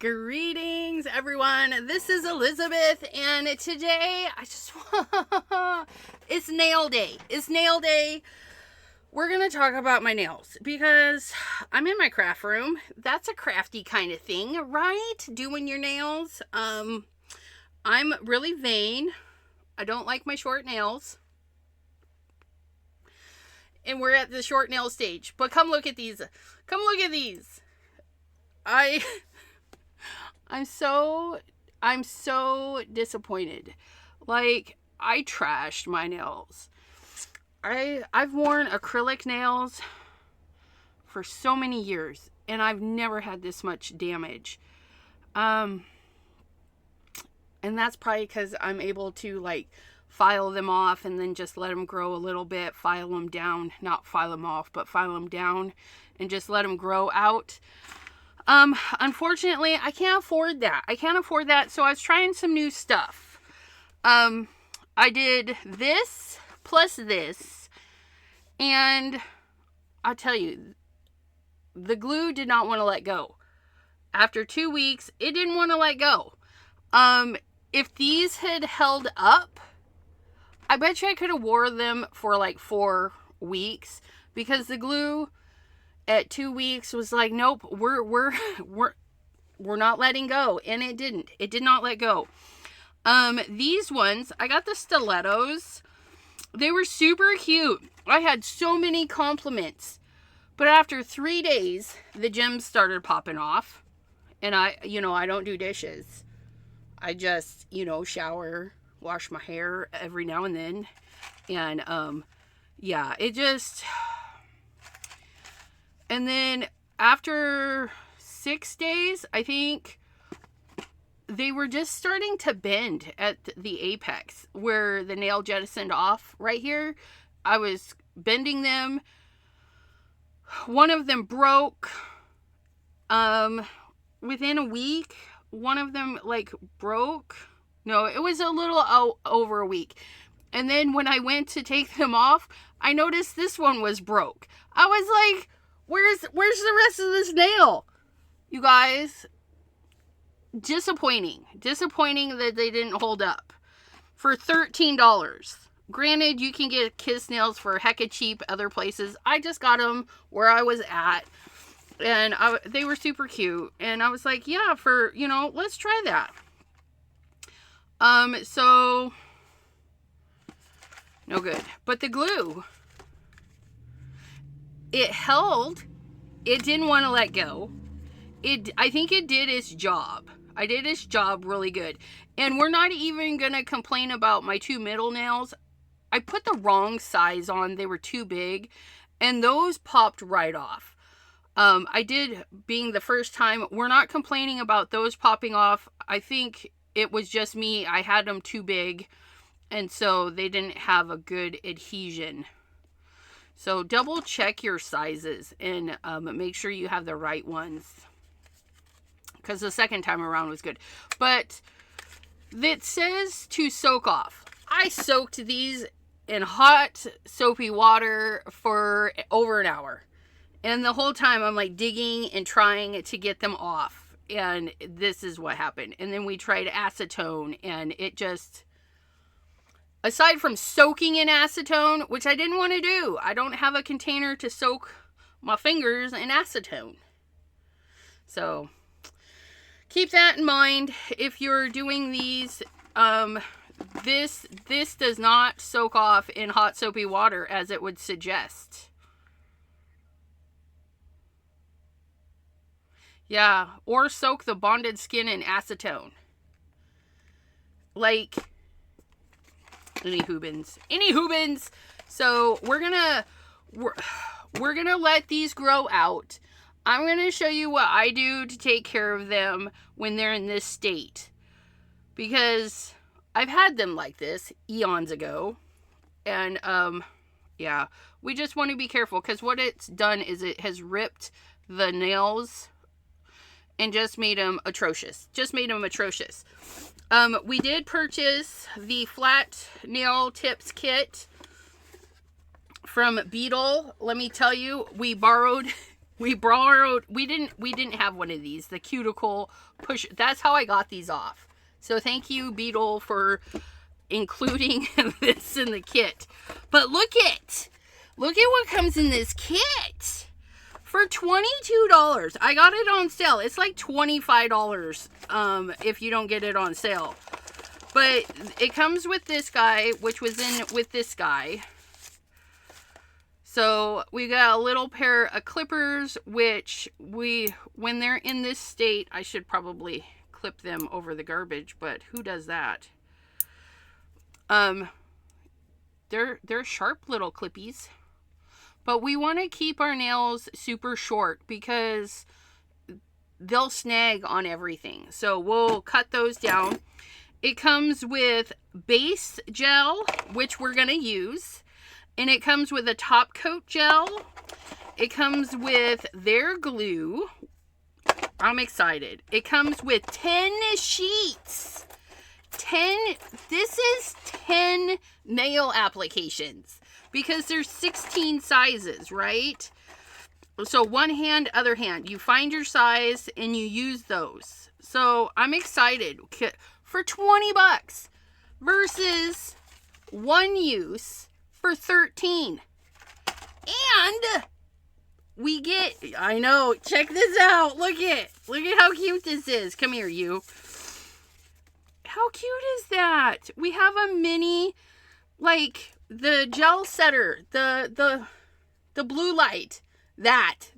Greetings, everyone. This is Elizabeth, and today it's nail day. It's nail day. We're going to talk about my nails because I'm in my craft room. That's a crafty kind of thing, right? Doing your nails. I'm really vain. I don't like my short nails. And we're at the short nail stage. But come look at these. Come look at these. I'm so disappointed. Like, I trashed my nails. I've worn acrylic nails for so many years, and I've never had this much damage. And that's probably because I'm able to, like, file them off and then just let them grow a little bit, file them down, not file them off, but file them down and just let them grow out. Unfortunately, I can't afford that. So I was trying some new stuff. I did this plus this, and I'll tell you, the glue did not want to let go. After 2 weeks, it didn't want to let go. If these had held up, I bet you I could have wore them for like 4 weeks, because the glue at 2 weeks was like, nope, we're not letting go. And it didn't. It did not let go. These ones, I got the stilettos. They were super cute. I had so many compliments. But after 3 days, the gems started popping off. And I don't do dishes. I just, shower, wash my hair every now and then. And, yeah, it just... And then after 6 days, I think they were just starting to bend at the apex where the nail jettisoned off right here. I was bending them. One of them broke. Within a week, one of them broke. No, it was a little over a week. And then when I went to take them off, I noticed this one was broke. I was like, Where's the rest of this nail? You guys, disappointing that they didn't hold up. For $13. Granted, you can get kiss nails for hecka cheap other places. I just got them where I was at, and they were super cute. And I was like, yeah, let's try that. So no good. But the glue, it held. It didn't want to let go. I think it did its job. I did its job really good. And we're not even going to complain about my 2 middle nails. I put the wrong size on. They were too big. And those popped right off. Being the first time, we're not complaining about those popping off. I think it was just me. I had them too big. And so they didn't have a good adhesion. So double check your sizes and make sure you have the right ones, because the second time around was good. But it says to soak off. I soaked these in hot soapy water for over an hour. And the whole time I'm like digging and trying to get them off. And this is what happened. And then we tried acetone, and it just... Aside from soaking in acetone, which I didn't want to do, I don't have a container to soak my fingers in acetone. So, keep that in mind if you're doing these. This does not soak off in hot soapy water as it would suggest. Yeah, or soak the bonded skin in acetone. Any hoobins. So we're gonna let these grow out. I'm gonna show you what I do to take care of them when they're in this state, because I've had them like this eons ago. And yeah, we just want to be careful, because what it's done is it has ripped the nails and just made them atrocious. We did purchase the flat nail tips kit from Beetle. Let me tell you, we borrowed We borrowed, we didn't have one of these, the cuticle push. That's how I got these off. So thank you, Beetle, for including this in the kit. But look at what comes in this kit. For $22. I got it on sale. It's like $25 if you don't get it on sale. But it comes with this guy, which was in with this guy. So we got a little pair of clippers, which when they're in this state, I should probably clip them over the garbage, but who does that? They're sharp little clippies. But we want to keep our nails super short because they'll snag on everything. So we'll cut those down. It comes with base gel, which we're going to use. And it comes with a top coat gel. It comes with their glue. I'm excited. It comes with 10 sheets. 10. This is 10 nail applications. Because there's 16 sizes, right? So one hand, other hand. You find your size and you use those. So I'm excited. For 20 bucks versus one use for 13. And we get, I know, check this out. Look at how cute this is. Come here, you. How cute is that? We have a mini, like, the gel setter, the blue light, the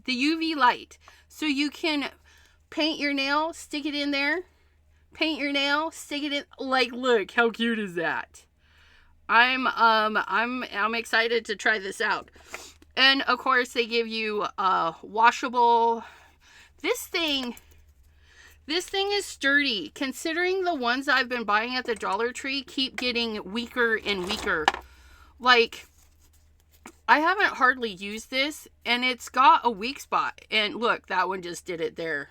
UV light. So you can paint your nail, stick it in there, paint your nail, stick it in, like, look, how cute is that? I'm excited to try this out. And of course they give you washable. This thing is sturdy, considering the ones I've been buying at the Dollar Tree keep getting weaker and weaker. Like, I haven't hardly used this, and it's got a weak spot. And look, that one just did it there.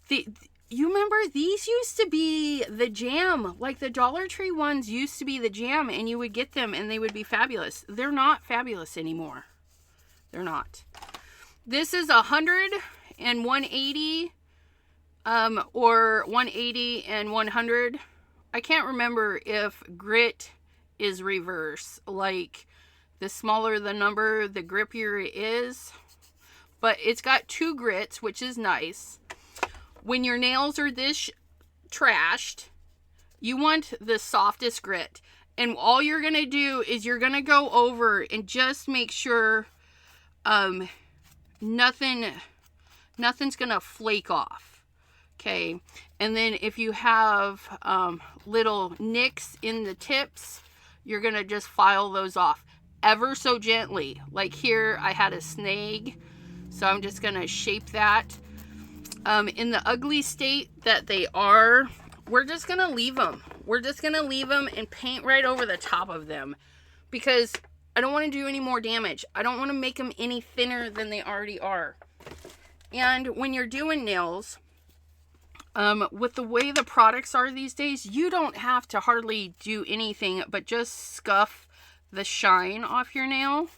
You remember, these used to be the jam. Like, the Dollar Tree ones used to be the jam, and you would get them, and they would be fabulous. They're not fabulous anymore. They're not. This is 100 and 180, or 180 and 100. I can't remember if grit is reverse. Like, the smaller the number, the grippier it is. But it's got 2 grits, which is nice. When your nails are this trashed, you want the softest grit. And all you're going to do is you're going to go over and just make sure nothing's going to flake off. Okay. And then if you have little nicks in the tips, you're going to just file those off ever so gently. Like here, I had a snag, so I'm just going to shape that. In the ugly state that they are, we're just going to leave them. We're just going to leave them and paint right over the top of them because I don't want to do any more damage. I don't want to make them any thinner than they already are. And when you're doing nails, with the way the products are these days, you don't have to hardly do anything but just scuff the shine off your nail.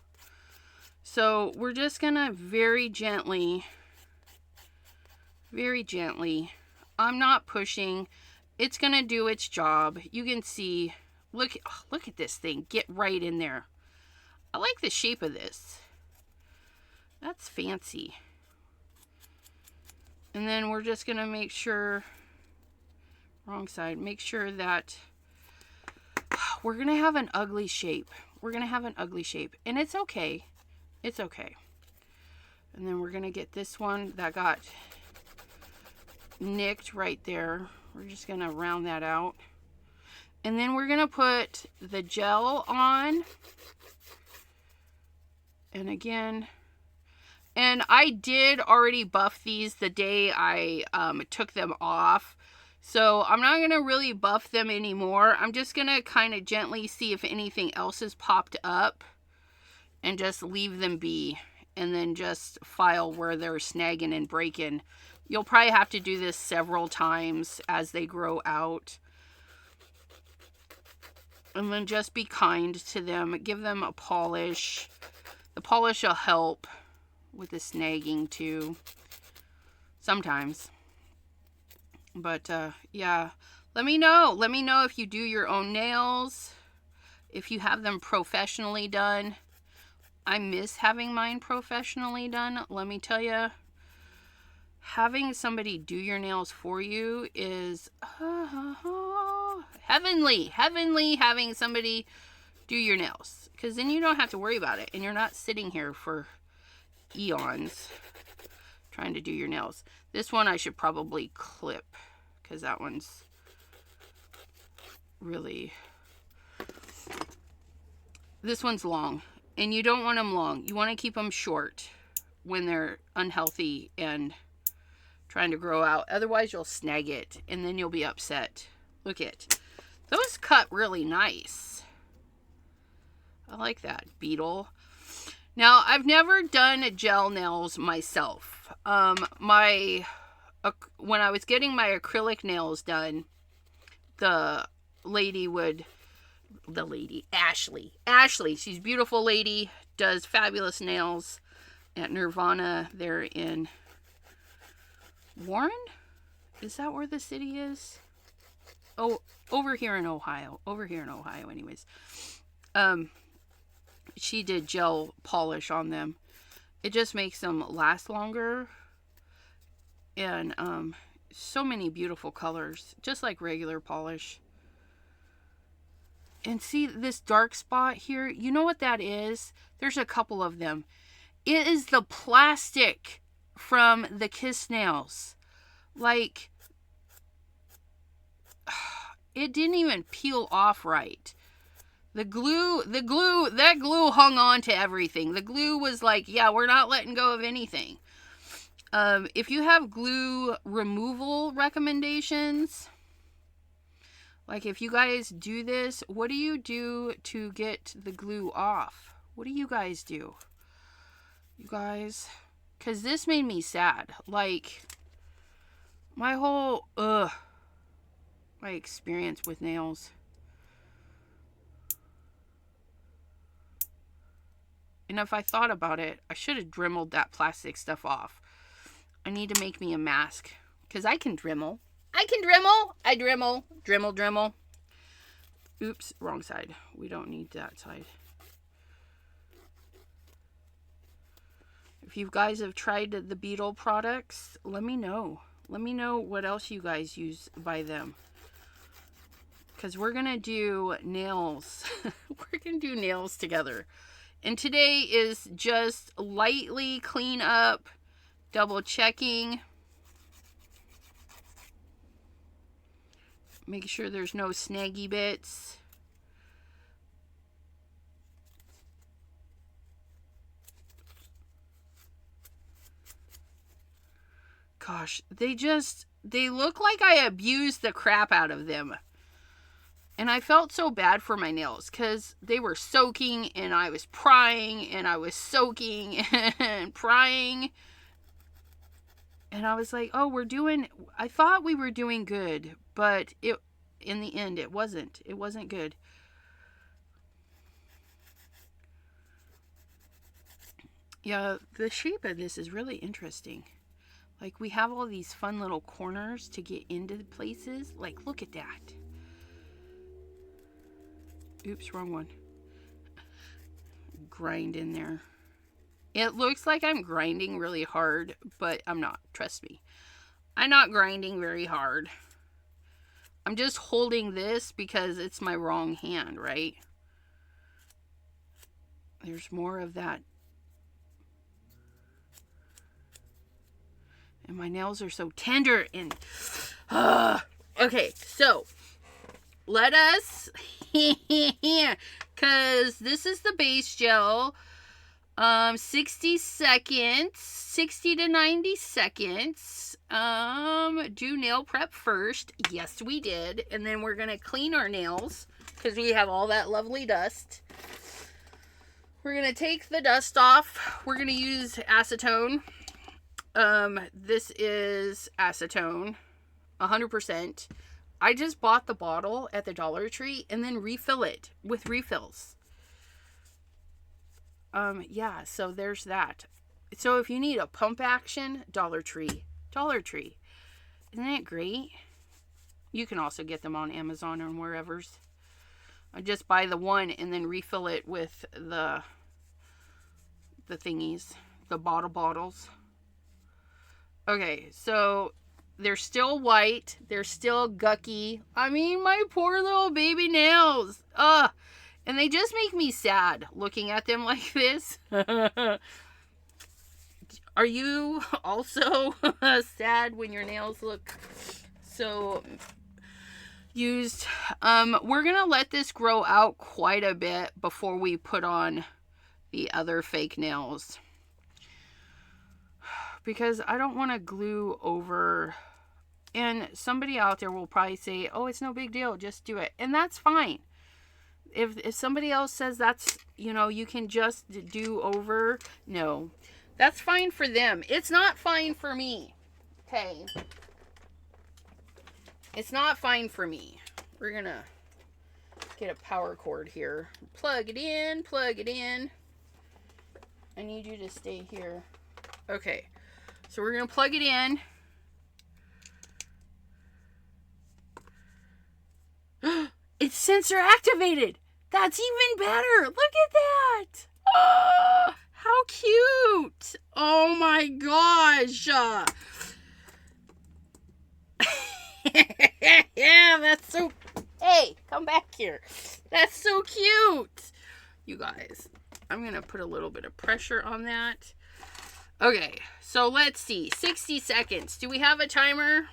So we're just going to very gently, I'm not pushing. It's going to do its job. You can see, look at this thing. Get right in there. I like the shape of this. That's fancy. And then we're just going to make sure, wrong side, make sure that we're going to have an ugly shape. We're going to have an ugly shape. And it's okay. It's okay. And then we're going to get this one that got nicked right there. We're just going to round that out. And then we're going to put the gel on. And again, and I did already buff these the day I took them off. So I'm not going to really buff them anymore. I'm just going to kind of gently see if anything else has popped up and just leave them be. And then just file where they're snagging and breaking. You'll probably have to do this several times as they grow out. And then just be kind to them. Give them a polish. The polish will help. with the snagging too. Sometimes. But yeah, let me know. Let me know if you do your own nails, if you have them professionally done. I miss having mine professionally done. Let me tell you, having somebody do your nails for you is heavenly. Heavenly having somebody do your nails, because then you don't have to worry about it and you're not sitting here for eons trying to do your nails. This one I should probably clip, because that one's really, this one's long, and you don't want them long. You want to keep them short when they're unhealthy and trying to grow out. Otherwise you'll snag it and then you'll be upset. Look at those, cut really nice. I like that beetle. Now, I've never done gel nails myself. When I was getting my acrylic nails done, Ashley, she's a beautiful lady, does fabulous nails at Nirvana. They're in Warren? Is that where the city is? Oh, over here in Ohio anyways. She did gel polish on them. It just makes them last longer. And so many beautiful colors, just like regular polish. And see this dark spot here? You know what that is? There's a couple of them. It is the plastic from the Kiss nails. Like, it didn't even peel off right. That glue hung on to everything. The glue was like, yeah, we're not letting go of anything. If you have glue removal recommendations, like if you guys do this, what do you do to get the glue off? What do you guys do? You guys, because this made me sad. Like, my whole, my experience with nails. And if I thought about it, I should have dremeled that plastic stuff off. I need to make me a mask, because I can Dremel. I Dremel. Oops, wrong side. We don't need that side. If you guys have tried the Beetle products, let me know. Let me know what else you guys use by them. Because we're going to do nails. We're going to do nails together. And today is just lightly clean up, double checking. Make sure there's no snaggy bits. Gosh, they look like I abused the crap out of them. And I felt so bad for my nails because they were soaking and I was prying and I was soaking and prying. And I was like, oh, I thought we were doing good, but in the end, it wasn't. It wasn't good. Yeah, the shape of this is really interesting. Like, we have all these fun little corners to get into places. Like, look at that. Oops, wrong one. Grind in there. It looks like I'm grinding really hard, but I'm not. Trust me. I'm not grinding very hard. I'm just holding this because it's my wrong hand, right? There's more of that. And my nails are so tender and... okay, so... let us... because this is the base gel. 60 seconds. 60 to 90 seconds. Do nail prep first. Yes, we did. And then we're going to clean our nails because we have all that lovely dust. We're going to take the dust off. We're going to use acetone. This is acetone. 100%. I just bought the bottle at the Dollar Tree and then refill it with refills. Yeah, so there's that. So if you need a pump action, Dollar Tree. Dollar Tree. Isn't it great? You can also get them on Amazon or wherever's. I just buy the one and then refill it with the thingies, the bottles. Okay, so they're still white. They're still gucky. I mean, my poor little baby nails. Ugh. And they just make me sad looking at them like this. Are you also sad when your nails look so used? We're going to let this grow out quite a bit before we put on the other fake nails. Because I don't want to glue over. And somebody out there will probably say, oh, it's no big deal, just do it. And that's fine. If somebody else says that's, you know, you can just do over, no. That's fine for them. It's not fine for me. Okay. It's not fine for me. We're going to get a power cord here. Plug it in, plug it in. I need you to stay here. Okay. So we're going to plug it in. It's sensor activated. That's even better. Look at that. Oh, how cute. Oh my gosh. Yeah, that's so... Hey, come back here. That's so cute. You guys, I'm going to put a little bit of pressure on that. Okay, so let's see. 60 seconds. Do we have a timer?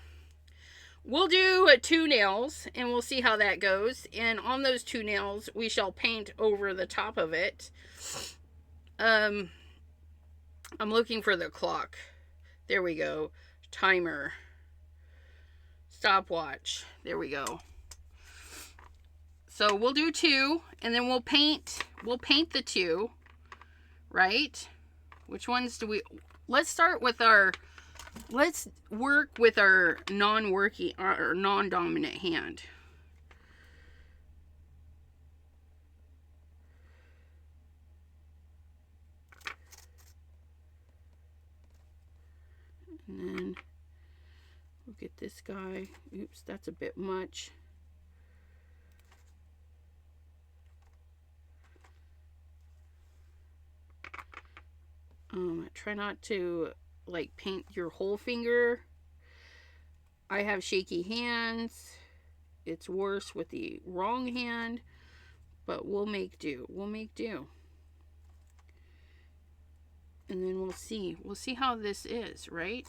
We'll do 2 nails, and we'll see how that goes. And on those 2 nails, we shall paint over the top of it. I'm looking for the clock. There we go. Timer. Stopwatch. There we go. So we'll do 2, and then we'll paint the 2, right? Which ones do we... Let's start with our... Let's work with our non-working or non-dominant hand. And then we'll get this guy. Oops, that's a bit much. Try not to like paint your whole finger. I have shaky hands. It's worse with the wrong hand, but we'll make do. We'll make do. And then we'll see how this is, right?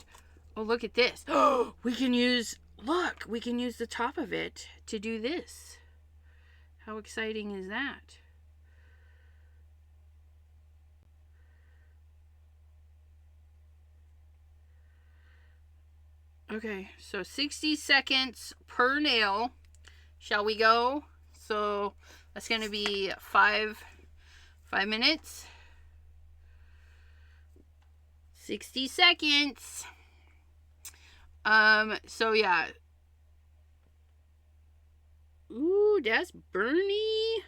Oh, look at this. Oh, we can use the top of it to do this. How exciting is that? Okay, so 60 seconds per nail. Shall we go? So that's going to be 5 minutes. 60 seconds. So yeah. Ooh, that's burny.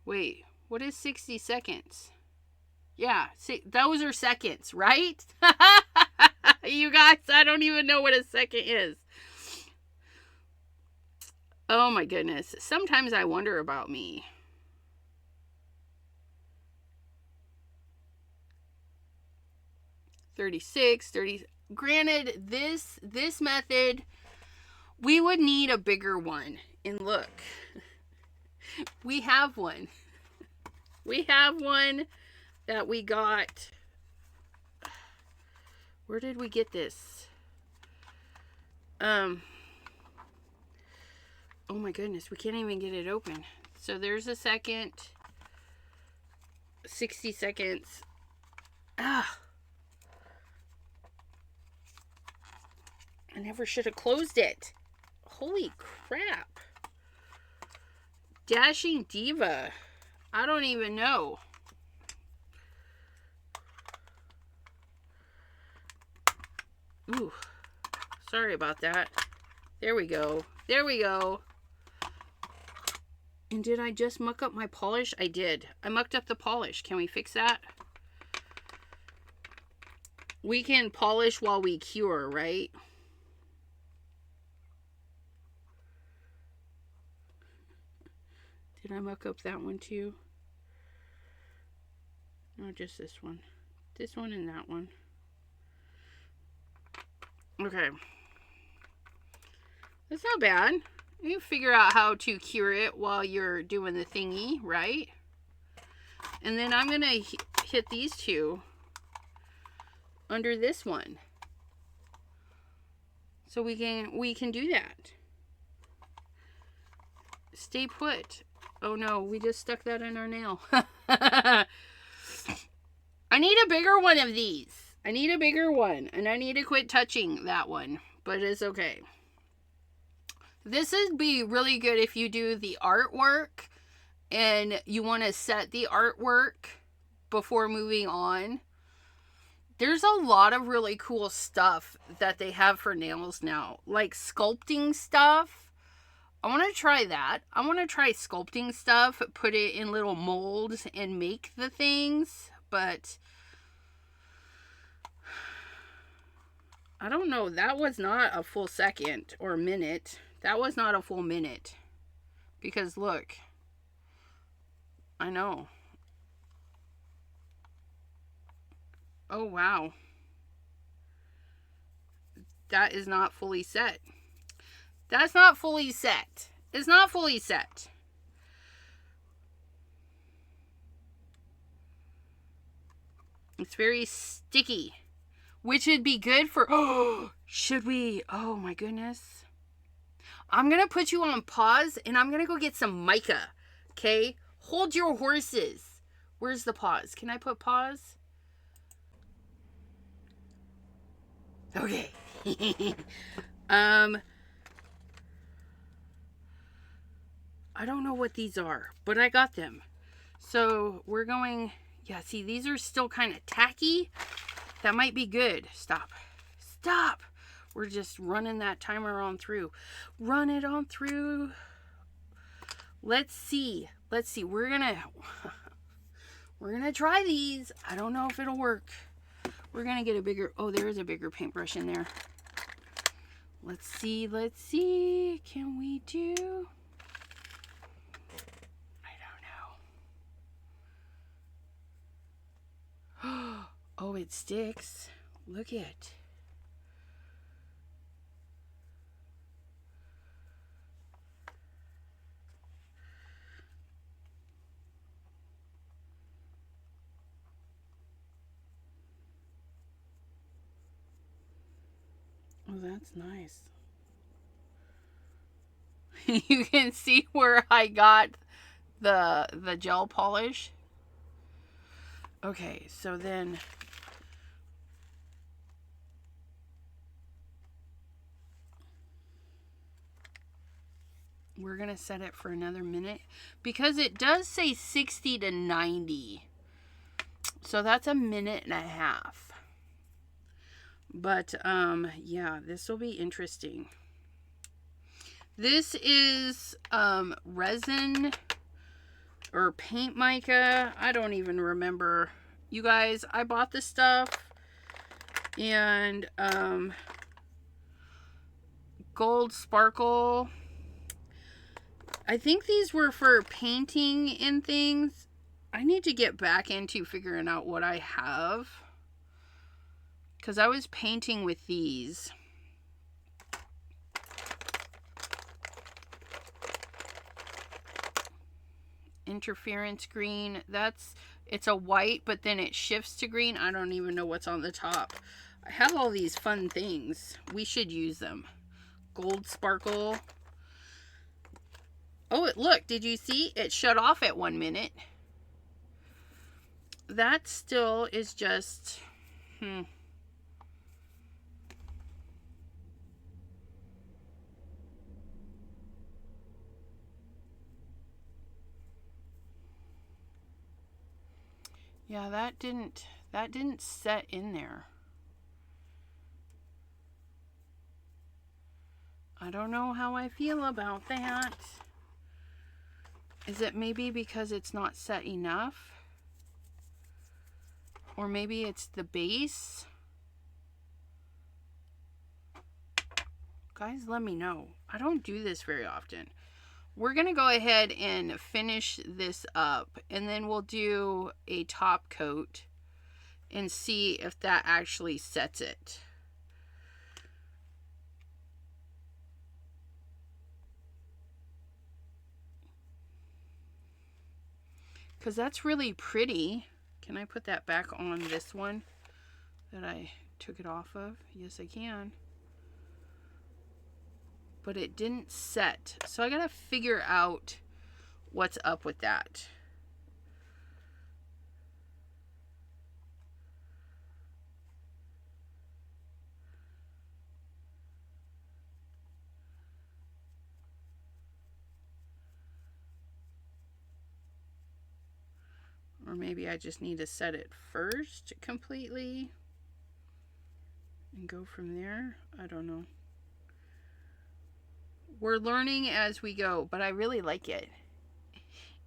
Wait, what is 60 seconds? Yeah, see, those are seconds, right? You guys, I don't even know what a second is. Oh my goodness. Sometimes I wonder about me. Granted, this method, we would need a bigger one. And look, we have one. We have one that we got. Where did we get this? Oh my goodness, we can't even get it open. So there's a second. 60 seconds. Ah. I never should have closed it. Holy crap. Dashing Diva. I don't even know. Ooh, sorry about that. There we go. There we go. And did I just muck up my polish? I did. I mucked up the polish. Can we fix that? We can polish while we cure, right? Did I muck up that one too? No, just this one. This one and that one. Okay. That's not bad. You figure out how to cure it while you're doing the thingy, right? And then I'm going to hit these two under this one. So we can do that. Stay put. Oh no, we just stuck that in our nail. I need a bigger one of these. I need a bigger one. And I need to quit touching that one. But it's okay. This would be really good if you do the artwork and you want to set the artwork before moving on. There's a lot of really cool stuff that they have for nails now. Like sculpting stuff. I want to try that. I want to try sculpting stuff, put it in little molds and make the things. But I don't know. That was not a full second or minute. That was not a full minute. Because look. I know. Oh, wow. That is not fully set. That's not fully set. It's not fully set. It's very sticky. Which would be good for... Oh, should we... Oh, my goodness. I'm going to put you on pause, and I'm going to go get some mica. Okay? Hold your horses. Where's the pause? Can I put pause? Okay. I don't know what these are, but I got them. So we're going... Yeah, see, these are still kind of tacky. That might be good. Stop. Stop. We're just running that timer on through. Run it on through. Let's see. Let's see. We're gonna try these. I don't know if it'll work. We're gonna get a bigger... Oh, there is a bigger paintbrush in there. Let's see. Let's see. Can we do... Oh, it sticks. Look it. Oh, that's nice. You can see where I got the gel polish. Okay, so then we're going to set it for another minute because it does say 60 to 90. So that's a minute and a half. But yeah, this will be interesting. This is resin or paint mica. I don't even remember. You guys, I bought this stuff and gold sparkle. I think these were for painting and things. I need to get back into figuring out what I have, because I was painting with these. Interference green. It's a white, but then it shifts to green. I don't even know what's on the top. I have all these fun things. We should use them. Gold sparkle. Oh, look, did you see? It shut off at 1 minute. That still is just... Yeah, that didn't set in there. I don't know how I feel about that. Is it maybe because it's not set enough? Or maybe it's the base? Guys, let me know. I don't do this very often. We're going to go ahead and finish this up, and then we'll do a top coat and see if that actually sets it. Because that's really pretty. Can I put that back on this one that I took it off of? Yes, I can. But it didn't set. So I gotta figure out what's up with that. Or maybe I just need to set it first completely and go from there. I don't know. We're learning as we go, but I really like it.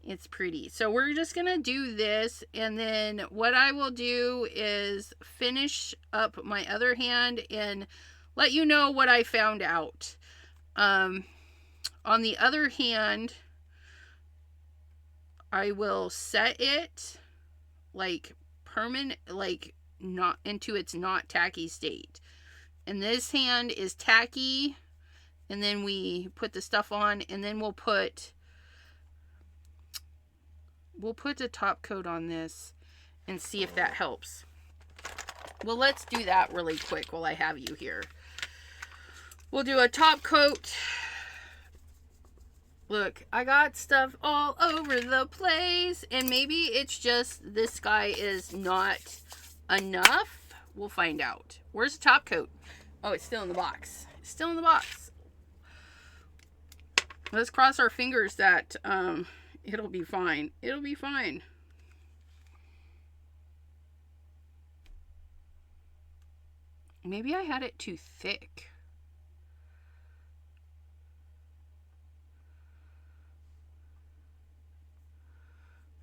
It's pretty. So we're just going to do this, and then what I will do is finish up my other hand and let you know what I found out. On the other hand, I will set it like permanent, like not into its not tacky state. And this hand is tacky. And then we put the stuff on, and then we'll put a top coat on this and see if that helps. Well, let's do that really quick while I have you here. We'll do a top coat. Look, I got stuff all over the place, and maybe it's just this guy is not enough. We'll find out. Where's the top coat? Oh, it's still in the box. It's still in the box. Let's cross our fingers that it'll be fine. It'll be fine. Maybe I had it too thick.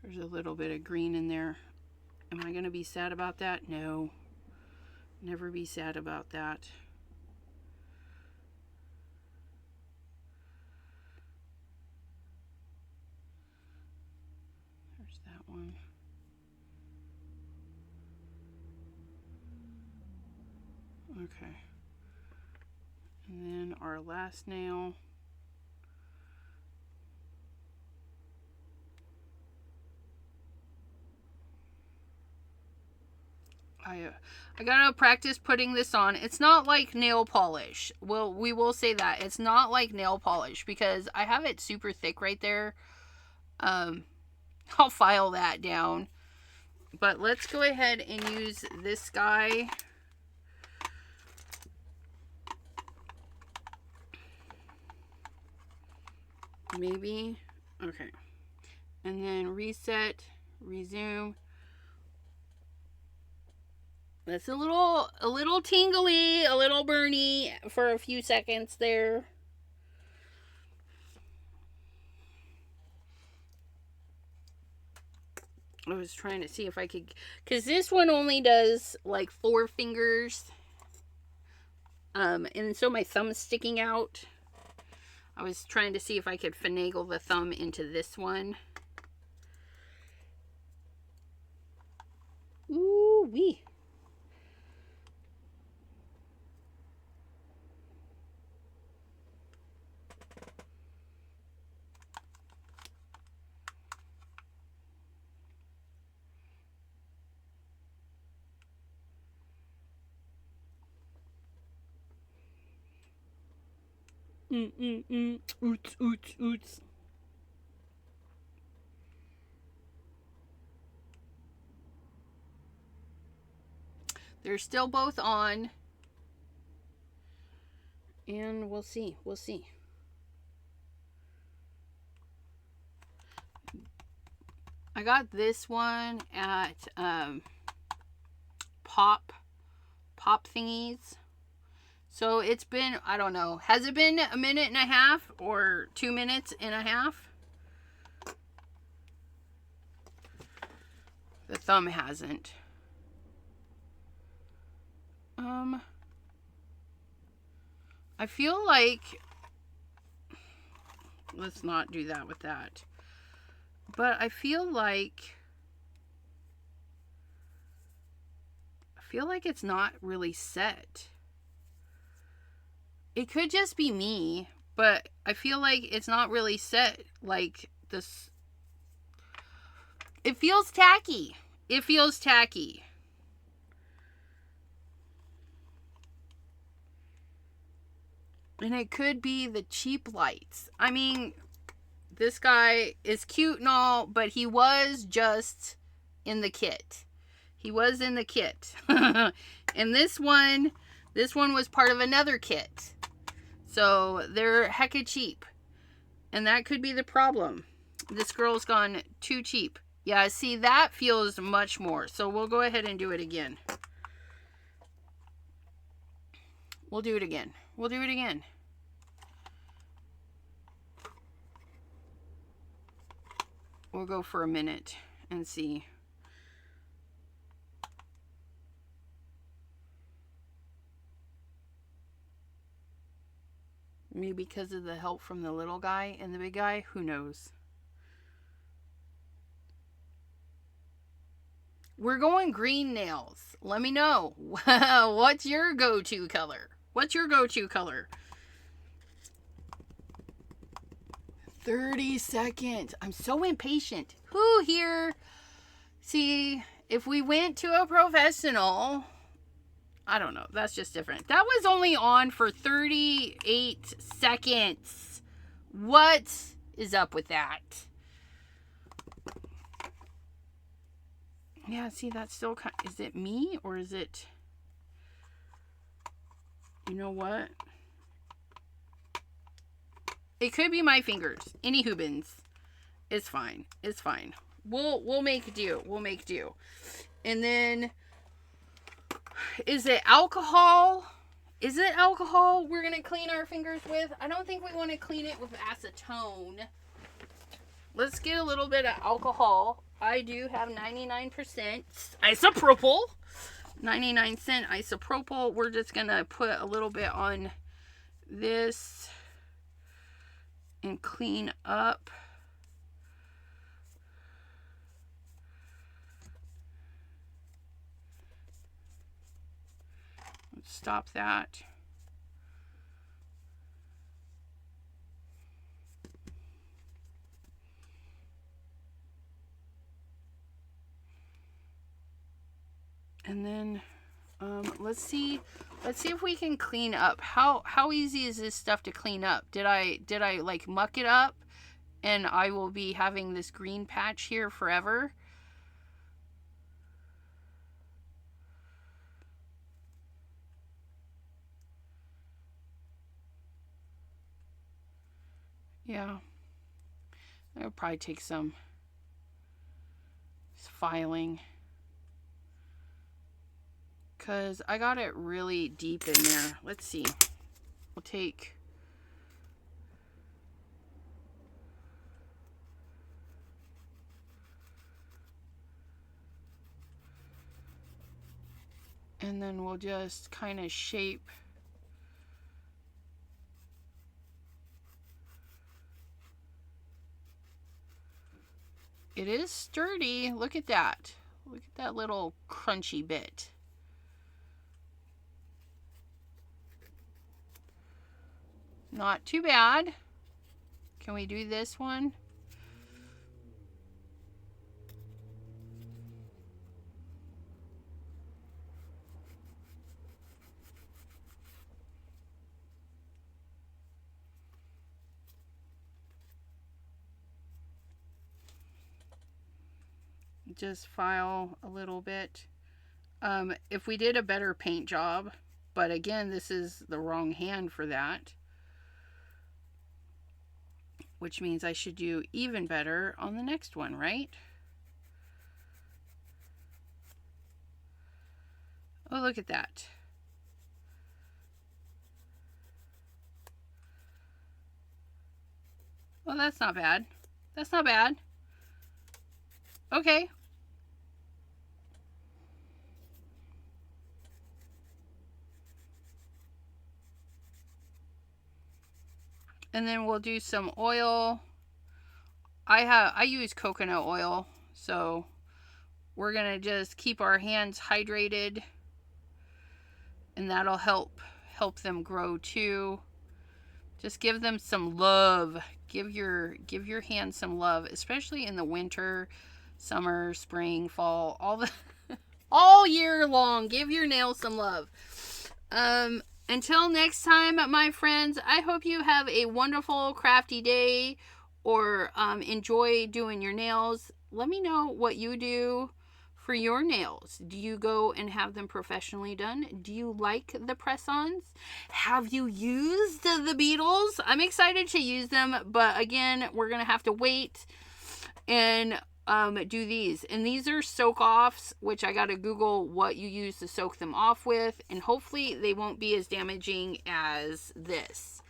There's a little bit of green in there. Am I going to be sad about that? No. Never be sad about that. One. Okay. And then our last nail. I gotta practice putting this on. It's not like nail polish. Well, we will say that. It's not like nail polish because I have it super thick right there. I'll file that down. But let's go ahead and use this guy. Maybe. Okay. And then reset, resume. That's a little tingly, a little burny for a few seconds there. I was trying to see if I could, because this one only does like 4 fingers. And so my thumb's sticking out. I was trying to see if I could finagle the thumb into this one. Ooh wee. Oots, oots, oots. They're still both on. And we'll see. We'll see. I got this one at Pop Thingies. So it's been, I don't know, has it been a minute and a half or 2 minutes and a half? thumb hasn't. I feel like, let's not do that with that. But I feel like it's not really set. It could just be me, but I feel like it's not really set like this. It feels tacky. It feels tacky. And it could be the cheap lights. I mean, this guy is cute and all, but he was just in the kit. He was in the kit. And this one was part of another kit. So they're hecka cheap. And that could be the problem. This girl's gone too cheap. Yeah, see, that feels much more. So we'll go ahead and do it again. We'll do it again. We'll do it again. We'll go for a minute and see. Maybe because of the help from the little guy and the big guy, who knows? We're going green nails. Let me know. What's your go-to color? What's your go-to color? 30 seconds. I'm so impatient. Who here? See, if we went to a professional, I don't know. That's just different. That was only on for 38 seconds. What is up with that? Yeah, see, that's still kind of, is it me or is it, you know what? It could be my fingers. Any hoobins. It's fine. It's fine. We'll make do. We'll make do. And then, is it alcohol? Is it alcohol we're going to clean our fingers with? I don't think we want to clean it with acetone. Let's get a little bit of alcohol. I do have 99% isopropyl. 99% isopropyl. We're just going to put a little bit on this and clean up. Let's stop that. And then let's see if we can clean up. How easy is this stuff to clean up? Did I like muck it up and I will be having this green patch here forever? Yeah. It'll probably take some filing. Because I got it really deep in there. Let's see. We'll take... and then we'll just kind of shape... It is sturdy. Look at that. Look at that little crunchy bit. Not too bad. Can we do this one? Just file a little bit. If we did a better paint job, but again, this is the wrong hand for that, which means I should do even better on the next one, right? Oh, look at that. Well, that's not bad. That's not bad. Okay. And then we'll do some oil. I use coconut oil, so we're gonna just keep our hands hydrated, and that'll help them grow too. Just give them some love. Give your hands some love, especially in the winter, summer, spring, fall, all year long. Give your nails some love. Until next time, my friends, I hope you have a wonderful crafty day, or enjoy doing your nails. Let me know what you do for your nails. Do you go and have them professionally done? Do you like the press-ons? Have you used the Beetles? I'm excited to use them, but again, we're gonna have to wait and do these. And these are soak-offs, which I gotta Google what you use to soak them off with, and hopefully they won't be as damaging as this.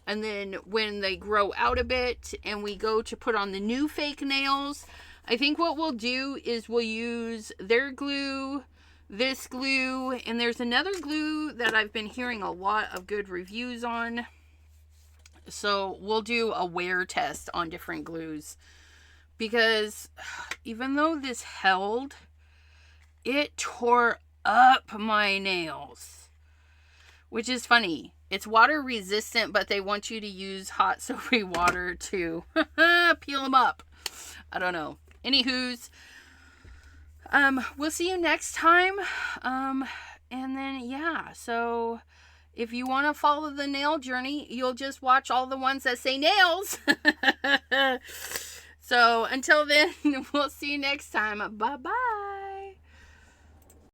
And then when they grow out a bit and we go to put on the new fake nails, I think what we'll do is we'll use their glue, this glue, and there's another glue that I've been hearing a lot of good reviews on. So we'll do a wear test on different glues, because even though this held, it tore up my nails, which is funny. It's water resistant, but they want you to use hot soapy water to peel them up. I don't know. Anywho's, we'll see you next time. And then, yeah, so if you want to follow the nail journey, you'll just watch all the ones that say nails. So until then, we'll see you next time. Bye-bye.